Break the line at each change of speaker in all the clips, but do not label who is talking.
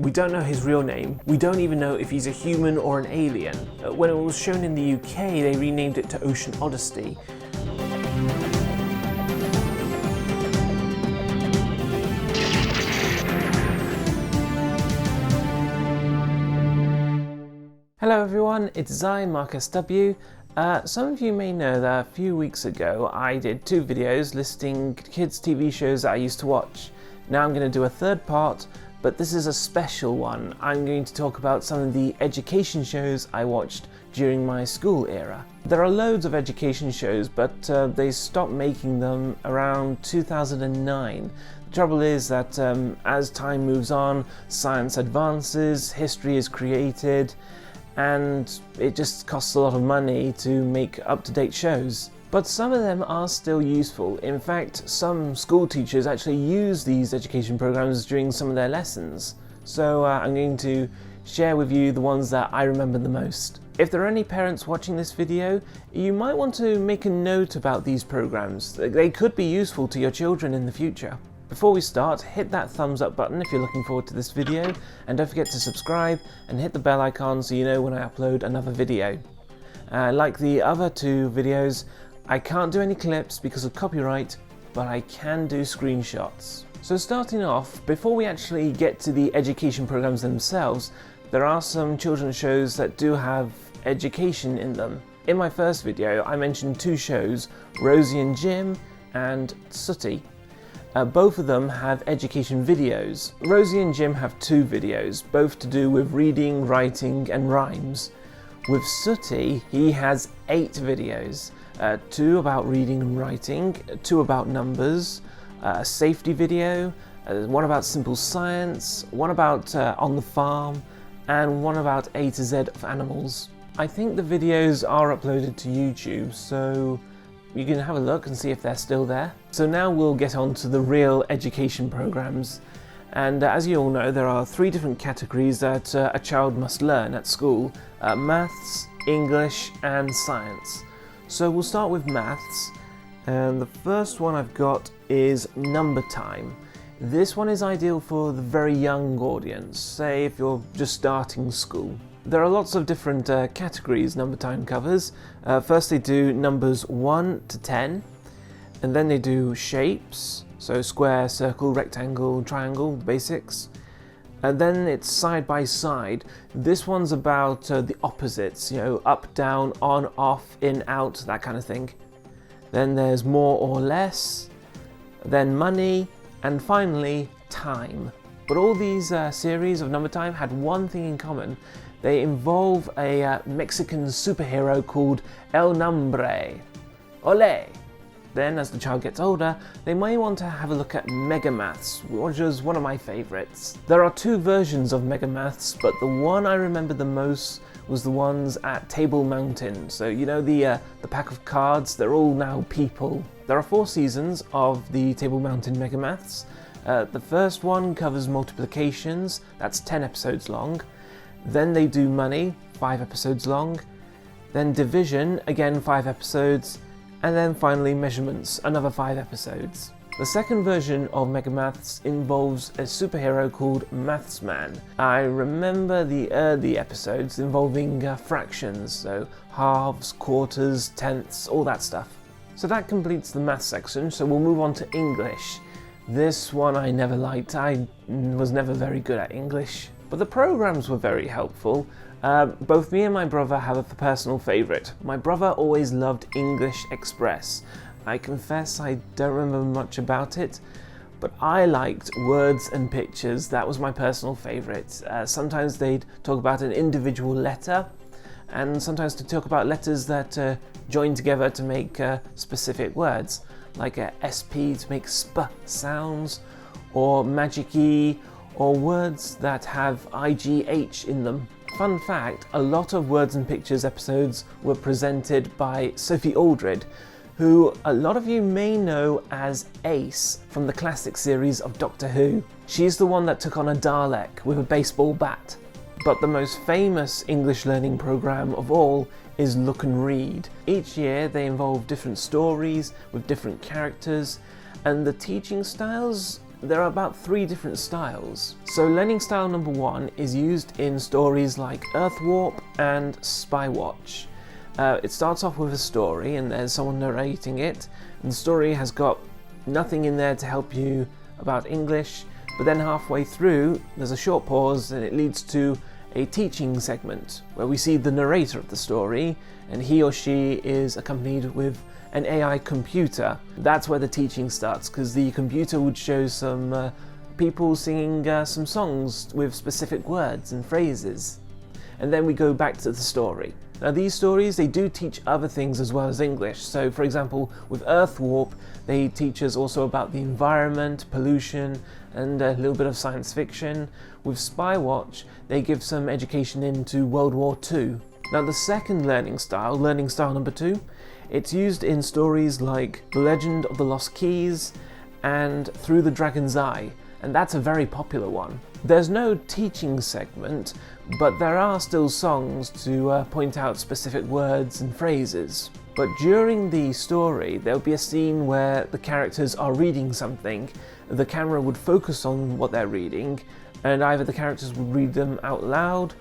We don't know his real name. We don't even know if he's a human or an alien. When it was shown in the UK, they renamed it to Ocean Odyssey. Hello everyone, it's Zai Marcus W. Some of you may know that a few weeks ago I did 2 videos listing kids' TV shows that I used to watch. Now I'm going to do a third part, but this is a special one. I'm going to talk about some of the education shows I watched during my school era. There are loads of education shows, but they stopped making them around 2009. The trouble is that as time moves on, science advances, history is created, and it just costs a lot of money to make up-to-date shows. But some of them are still useful. In fact, some school teachers actually use these education programs during some of their lessons. So I'm going to share with you the ones that I remember the most. If there are any parents watching this video, you might want to make a note about these programs. They could be useful to your children in the future. Before we start, hit that thumbs up button if you're looking forward to this video, and don't forget to subscribe and hit the bell icon so you know when I upload another video. Like the other 2 videos, I can't do any clips because of copyright, but I can do screenshots. So starting off, before we actually get to the education programs themselves, there are some children's shows that do have education in them. In my first video, I mentioned 2 shows, Rosie and Jim and Sooty. Both of them have education videos. Rosie and Jim have 2 videos, both to do with reading, writing and rhymes. With Sooty, he has 8 videos, 2 about reading and writing, 2 about numbers, a safety video, 1 about simple science, 1 about on the farm, and 1 about A to Z of animals. I think the videos are uploaded to YouTube, so you can have a look and see if they're still there. So now we'll get on to the real education programs. And as you all know, there are 3 different categories that a child must learn at school: maths, English and science. So we'll start with maths, and the first one I've got is NumberTime. This one is ideal for the very young audience, say if you're just starting school. There are lots of different categories NumberTime covers. First they do numbers 1 to 10, and then they do shapes, so square, circle, rectangle, triangle, basics. And then it's side by side. This one's about the opposites, you know, up, down, on, off, in, out, that kind of thing. Then there's more or less, then money, and finally time. But all these series of NumberTime had one thing in common. They involve a Mexican superhero called El Nombre. Ole! Then, as the child gets older, they may want to have a look at Megamaths, which is one of my favourites. There are 2 versions of Megamaths, but the one I remember the most was the ones at Table Mountain. So you know the pack of cards, they're all now people. There are 4 seasons of the Table Mountain Megamaths. The first one covers multiplications, that's 10 episodes long. Then they do money, 5 episodes long. Then division, again 5 episodes. And then finally measurements, another 5 episodes. The second version of Megamaths involves a superhero called Mathsman. I remember the early episodes involving fractions, so halves, quarters, tenths, all that stuff. So that completes the math section, so we'll move on to English. This one I never liked. I was never very good at English, but the programs were very helpful. Both me and my brother have a personal favourite. My brother always loved English Express. I confess I don't remember much about it, but I liked words and pictures. That was my personal favourite. Sometimes they'd talk about an individual letter, and sometimes to talk about letters that join together to make specific words, like a SP to make sp sounds, or magic E, or words that have IGH in them. Fun fact, a lot of Words and Pictures episodes were presented by Sophie Aldred, who a lot of you may know as Ace from the classic series of Doctor Who. She's the one that took on a Dalek with a baseball bat. But the most famous English learning program of all is Look and Read. Each year they involve different stories with different characters, and the teaching styles there are about 3 different styles. So learning style number 1 is used in stories like Earthwarp and Spywatch. It starts off with a story and there's someone narrating it, and the story has got nothing in there to help you about English, but then halfway through there's a short pause and it leads to a teaching segment where we see the narrator of the story, and he or she is accompanied with an AI computer. That's where the teaching starts, because the computer would show some people singing some songs with specific words and phrases. And then we go back to the story. Now these stories, they do teach other things as well as English. So for example, with Earthwarp, they teach us also about the environment, pollution, and a little bit of science fiction. With Spywatch, they give some education into World War II. Now the second learning style number 2, it's used in stories like The Legend of the Lost Keys and Through the Dragon's Eye, and that's a very popular one. There's no teaching segment, but there are still songs to point out specific words and phrases. But during the story, there'll be a scene where the characters are reading something. The camera would focus on what they're reading, and either the characters would read them out loud,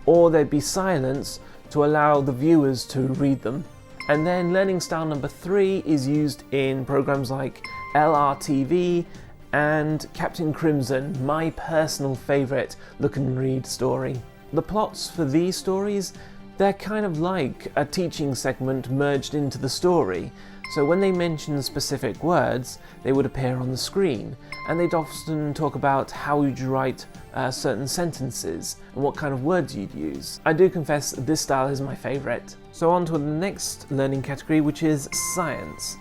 or there'd be silence to allow the viewers to read them. And then learning style number 3 is used in programs like LRTV and Captain Crimson, my personal favourite look and read story. The plots for these stories, they're kind of like a teaching segment merged into the story. So when they mention specific words, they would appear on the screen, and they'd often talk about how you'd write certain sentences and what kind of words you'd use. I do confess this style is my favourite. So on to the next learning category, which is science.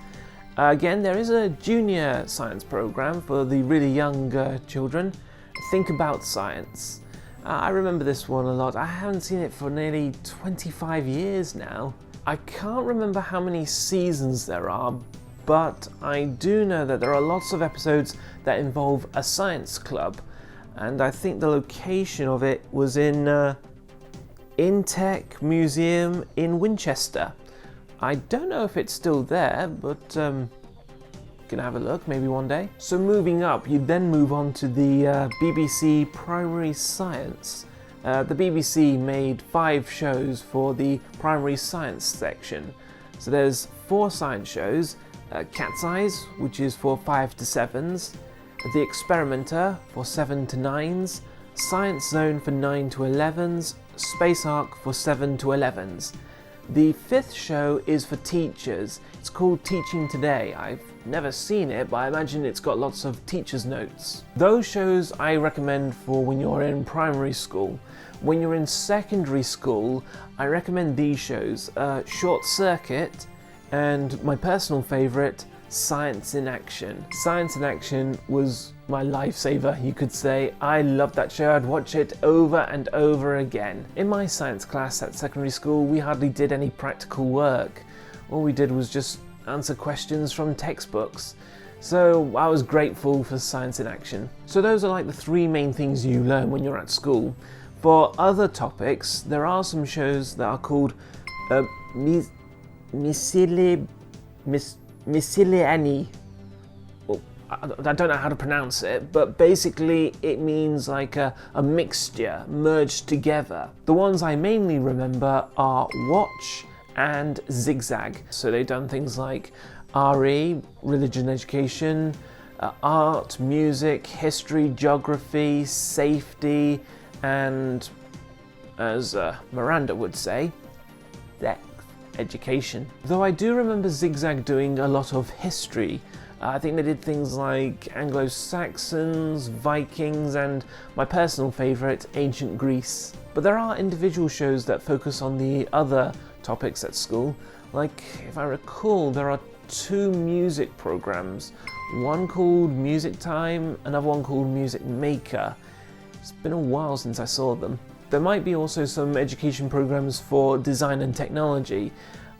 Again, there is a junior science program for the really young children. Think About Science. I remember this one a lot. I haven't seen it for nearly 25 years now. I can't remember how many seasons there are, but I do know that there are lots of episodes that involve a science club, and I think the location of it was in Tech Museum in Winchester. I don't know if it's still there, but gonna have a look maybe one day. So moving up, you then move on to the BBC Primary Science. The BBC made 5 shows for the primary science section. So there's 4 science shows, Cat's Eyes, which is for 5 to 7s, The Experimenter for 7 to 9s, Science Zone for 9 to 11s, Space Ark for 7 to 11s. The 5th show is for teachers. It's called Teaching Today. I've never seen it, but I imagine it's got lots of teachers' notes. Those shows I recommend for when you're in primary school. When you're in secondary school, I recommend these shows, Short Circuit, and my personal favourite, Science in Action. Science in Action was my lifesaver, you could say. I loved that show. I'd watch it over and over again. In my science class at secondary school, we hardly did any practical work. All we did was just answer questions from textbooks. So I was grateful for Science in Action. So those are like the 3 main things you learn when you're at school. For other topics, there are some shows that are called miscellany. Well, I don't know how to pronounce it, but basically it means like a mixture, merged together. The ones I mainly remember are Watch and Zig-Zag. So they've done things like RE, religion education, art, music, history, geography, safety, and as Miranda would say, sex education. Though I do remember Zig-Zag doing a lot of history. I think they did things like Anglo-Saxons, Vikings, and my personal favourite, ancient Greece. But there are individual shows that focus on the other topics at school. Like, if I recall, there are 2 music programs. One called Music Time, another one called Music Maker. It's been a while since I saw them. There might be also some education programs for design and technology.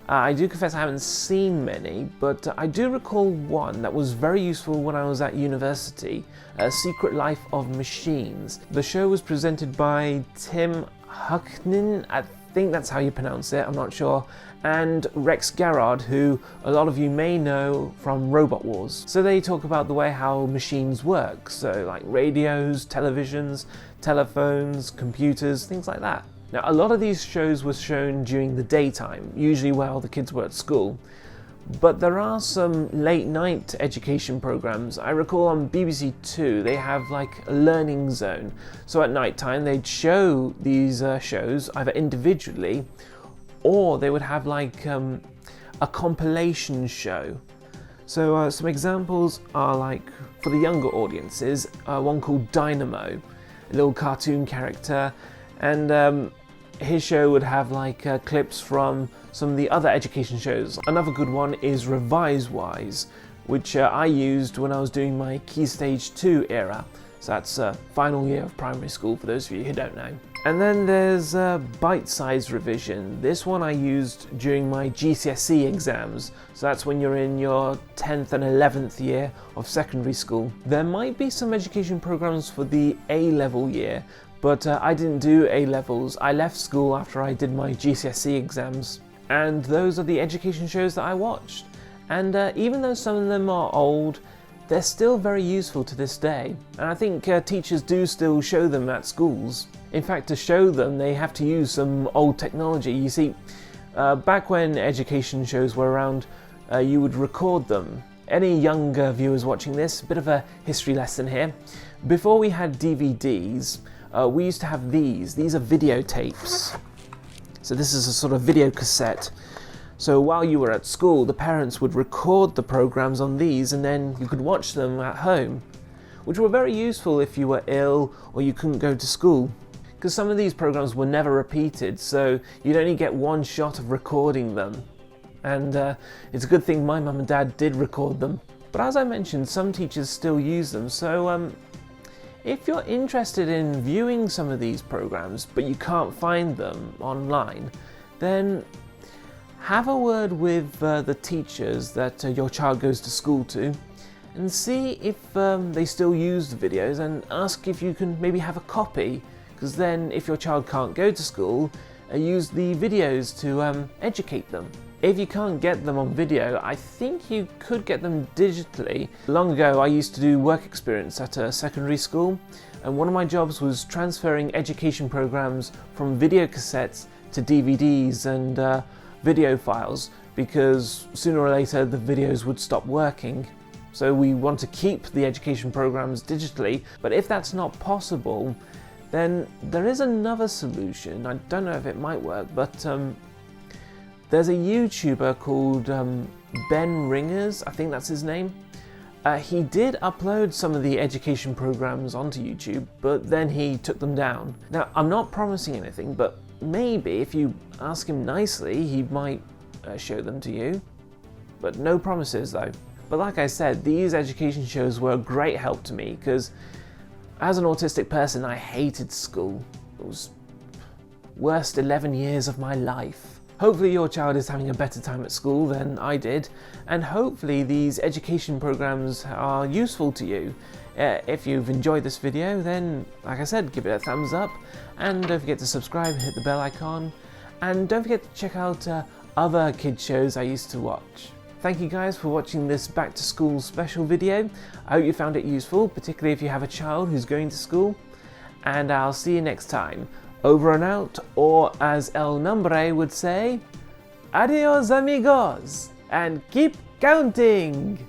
I do confess I haven't seen many, but I do recall one that was very useful when I was at university, Secret Life of Machines. The show was presented by Tim Hucknin. I think that's how you pronounce it, I'm not sure, and Rex Garrard, who a lot of you may know from Robot Wars. So they talk about the way how machines work, so like radios, televisions, telephones, computers, things like that. Now, a lot of these shows were shown during the daytime, usually while the kids were at school. But there are some late night education programs. I recall on BBC Two they have like a learning zone. So at night time they'd show these shows either individually, or they would have like a compilation show. So some examples are like for the younger audiences, one called DynaMo, a little cartoon character, and his show would have like clips from some of the other education shows. Another good one is Revisewise, which I used when I was doing my Key Stage 2 era. So that's final year of primary school for those of you who don't know. And then there's Bite-Size Revision. This one I used during my GCSE exams. So that's when you're in your 10th and 11th year of secondary school. There might be some education programs for the A-level year, but I didn't do A-levels. I left school after I did my GCSE exams. And those are the education shows that I watched. And even though some of them are old, they're still very useful to this day. And I think teachers do still show them at schools. In fact, to show them, they have to use some old technology. You see, back when education shows were around, you would record them. Any younger viewers watching this, a bit of a history lesson here. Before we had DVDs, we used to have these. These are videotapes. So this is a sort of video cassette. So while you were at school, the parents would record the programs on these and then you could watch them at home, which were very useful if you were ill or you couldn't go to school. Because some of these programs were never repeated, so you'd only get one shot of recording them. And it's a good thing my mum and dad did record them. But as I mentioned, some teachers still use them, so if you're interested in viewing some of these programs but you can't find them online, then have a word with the teachers that your child goes to school to and see if they still use the videos, and ask if you can maybe have a copy, because then if your child can't go to school, use the videos to educate them. If you can't get them on video, I think you could get them digitally. Long ago I used to do work experience at a secondary school, and one of my jobs was transferring education programs from video cassettes to DVDs and video files, because sooner or later the videos would stop working. So we want to keep the education programs digitally, but if that's not possible, then there is another solution. I don't know if it might work, but there's a YouTuber called Ben Ringers, I think that's his name. He did upload some of the education programs onto YouTube, but then he took them down. Now, I'm not promising anything, but maybe if you ask him nicely, he might show them to you. But no promises though. But like I said, these education shows were a great help to me, because as an autistic person, I hated school. It was worst 11 years of my life. Hopefully your child is having a better time at school than I did, and hopefully these education programs are useful to you. If you've enjoyed this video, then like I said, give it a thumbs up, and don't forget to subscribe, hit the bell icon, and don't forget to check out other kids shows I used to watch. Thank you guys for watching this back to school special video. I hope you found it useful, particularly if you have a child who's going to school, and I'll see you next time. Over and out, or as El Nombre would say, adios amigos, and keep counting!